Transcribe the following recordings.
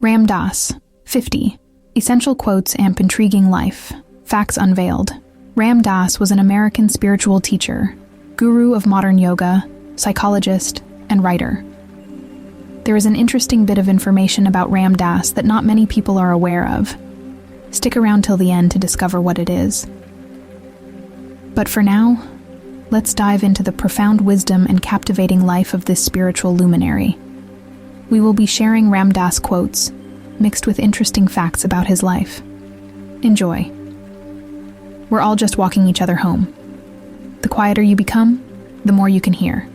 Ram Dass, 50. Essential Quotes and Intriguing Life. Facts Unveiled. Ram Dass was an American spiritual teacher, guru of modern yoga, psychologist, and writer. There is an interesting bit of information about Ram Dass that not many people are aware of. Stick around till the end to discover what it is. But for now, let's dive into the profound wisdom and captivating life of this spiritual luminary. We will be sharing Ram Dass quotes, mixed with interesting facts about his life. Enjoy. We're all just walking each other home. The quieter you become, the more you can hear.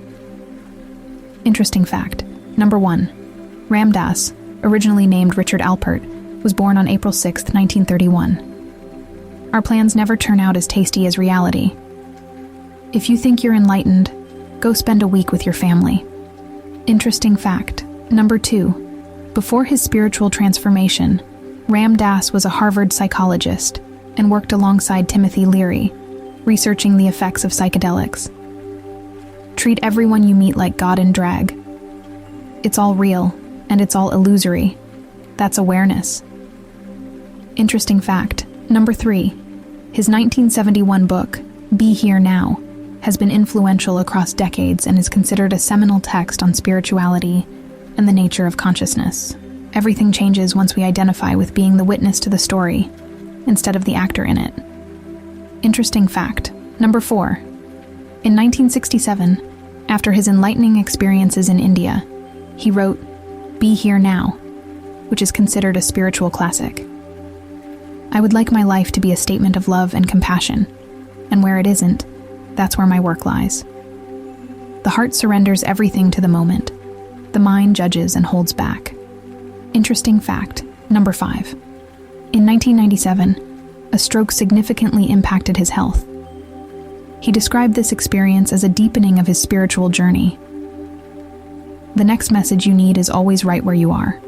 Interesting fact. Number 1. Ram Dass, originally named Richard Alpert, was born on April 6, 1931. Our plans never turn out as tasty as reality. If you think you're enlightened, go spend a week with your family. Interesting fact. Number 2. Before his spiritual transformation, Ram Dass was a Harvard psychologist and worked alongside Timothy Leary, researching the effects of psychedelics. Treat everyone you meet like God in drag. It's all real, and it's all illusory. That's awareness. Interesting fact. Number 3. His 1971 book, Be Here Now, has been influential across decades and is considered a seminal text on spirituality and the nature of consciousness. Everything changes once we identify with being the witness to the story, instead of the actor in it. Interesting fact. Number 4. In 1967, after his enlightening experiences in India, he wrote Be Here Now, which is considered a spiritual classic. I would like my life to be a statement of love and compassion, and where it isn't, that's where my work lies. The heart surrenders everything to the moment. The mind judges and holds back. Interesting fact. Number 5. In 1997, a stroke significantly impacted his health. He described this experience as a deepening of his spiritual journey. The next message you need is always right where you are.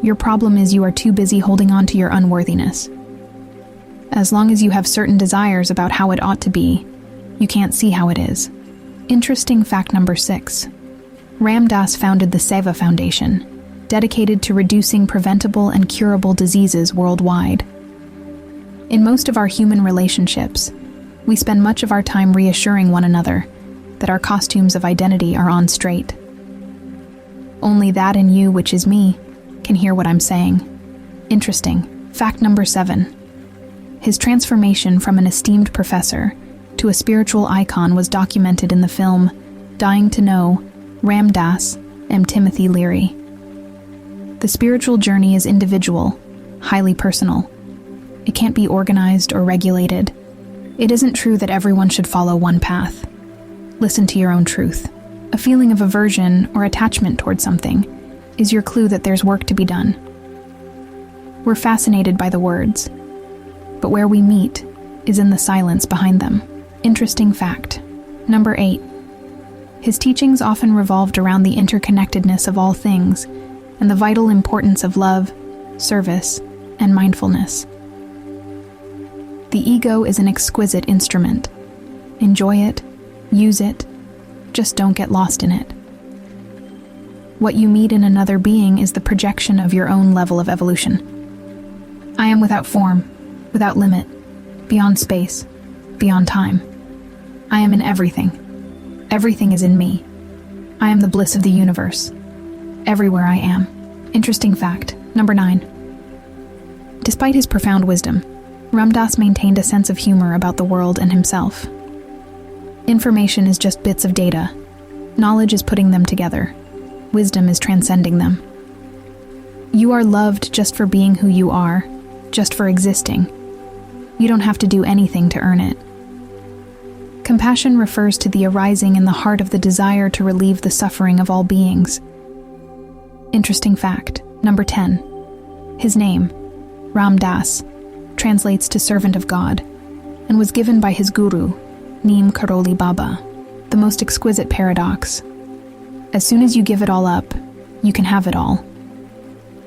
Your problem is you are too busy holding on to your unworthiness. As long as you have certain desires about how it ought to be, you can't see how it is. Interesting fact number 6. Ram Dass founded the Seva Foundation, dedicated to reducing preventable and curable diseases worldwide. In most of our human relationships, we spend much of our time reassuring one another that our costumes of identity are on straight. Only that in you, which is me, can hear what I'm saying. Interesting. Fact number 7. His transformation from an esteemed professor to a spiritual icon was documented in the film Dying to Know, Ram Dass and Timothy Leary. The spiritual journey is individual, highly personal. It can't be organized or regulated. It isn't true that everyone should follow one path. Listen to your own truth. A feeling of aversion or attachment toward something is your clue that there's work to be done. We're fascinated by the words, but where we meet is in the silence behind them. Interesting fact. Number 8. His teachings often revolved around the interconnectedness of all things and the vital importance of love, service, and mindfulness. The ego is an exquisite instrument. Enjoy it, use it, just don't get lost in it. What you meet in another being is the projection of your own level of evolution. I am without form, without limit, beyond space, beyond time. I am in everything. Everything is in me. I am the bliss of the universe. Everywhere I am. Interesting fact. Number 9. Despite his profound wisdom, Ram Dass maintained a sense of humor about the world and himself. Information is just bits of data. Knowledge is putting them together. Wisdom is transcending them. You are loved just for being who you are, just for existing. You don't have to do anything to earn it. Compassion refers to the arising in the heart of the desire to relieve the suffering of all beings. Interesting fact. Number 10. His name, Ram Dass, translates to servant of God, and was given by his guru, Neem Karoli Baba. The most exquisite paradox. As soon as you give it all up, you can have it all.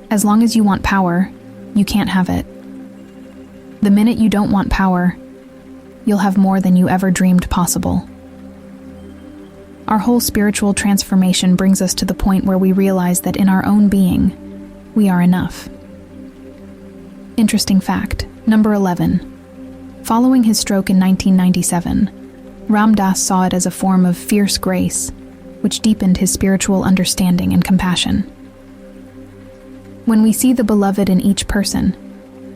As long as you want power, you can't have it. The minute you don't want power, you'll have more than you ever dreamed possible. Our whole spiritual transformation brings us to the point where we realize that in our own being, we are enough. Interesting fact, number 11. Following his stroke in 1997, Ram Dass saw it as a form of fierce grace, which deepened his spiritual understanding and compassion. When we see the beloved in each person,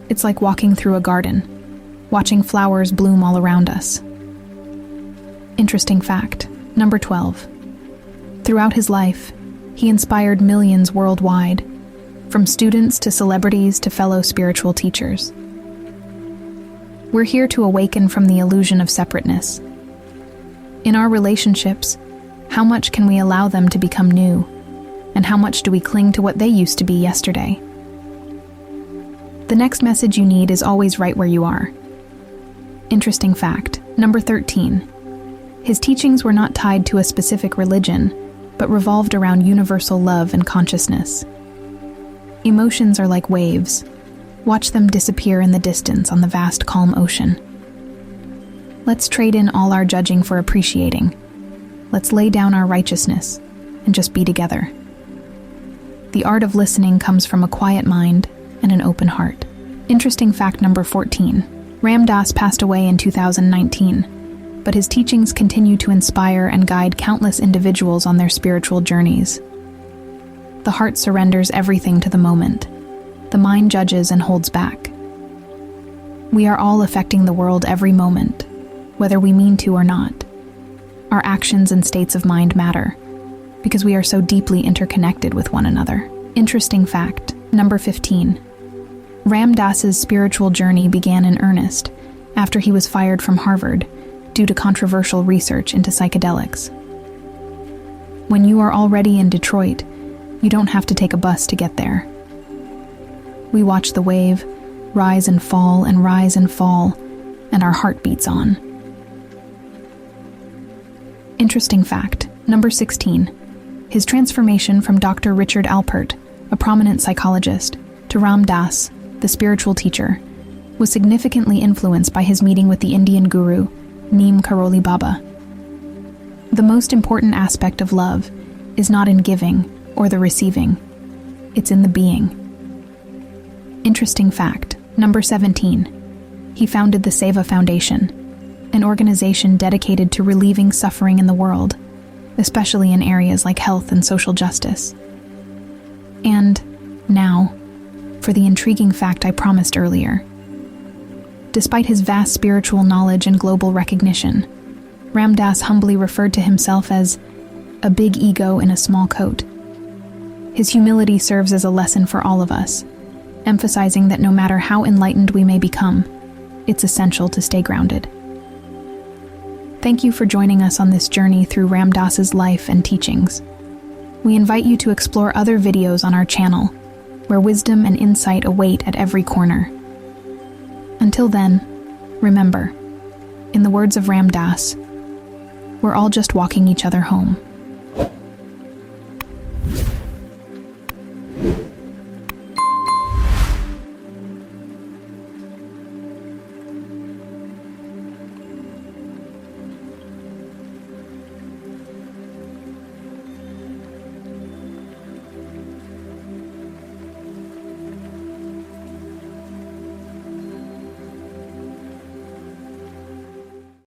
it's like walking through a garden, watching flowers bloom all around us. Interesting fact, number 12. Throughout his life, he inspired millions worldwide, from students to celebrities to fellow spiritual teachers. We're here to awaken from the illusion of separateness. In our relationships, how much can we allow them to become new? And how much do we cling to what they used to be yesterday? The next message you need is always right where you are. Interesting fact, number 13. His teachings were not tied to a specific religion, but revolved around universal love and consciousness. Emotions are like waves. Watch them disappear in the distance on the vast, calm ocean. Let's trade in all our judging for appreciating. Let's lay down our righteousness and just be together. The art of listening comes from a quiet mind and an open heart. Interesting fact number 14. Ram Dass passed away in 2019, but his teachings continue to inspire and guide countless individuals on their spiritual journeys. The heart surrenders everything to the moment. The mind judges and holds back. We are all affecting the world every moment, whether we mean to or not. Our actions and states of mind matter, because we are so deeply interconnected with one another. Interesting fact, number 15. Ram Dass's spiritual journey began in earnest after he was fired from Harvard due to controversial research into psychedelics. When you are already in Detroit, you don't have to take a bus to get there. We watch the wave rise and fall and rise and fall, and our heart beats on. Interesting fact, number 16. His transformation from Dr. Richard Alpert, a prominent psychologist, to Ram Dass, the spiritual teacher, was significantly influenced by his meeting with the Indian guru, Neem Karoli Baba. The most important aspect of love is not in giving or the receiving, it's in the being. Interesting fact, number 17. He founded the Seva Foundation, an organization dedicated to relieving suffering in the world, especially in areas like health and social justice. And now, for the intriguing fact I promised earlier. Despite his vast spiritual knowledge and global recognition, Ram Dass humbly referred to himself as a big ego in a small coat. His humility serves as a lesson for all of us, emphasizing that no matter how enlightened we may become, it's essential to stay grounded. Thank you for joining us on this journey through Ram Dass's life and teachings. We invite you to explore other videos on our channel, where wisdom and insight await at every corner. Until then, remember, in the words of Ram Dass, we're all just walking each other home.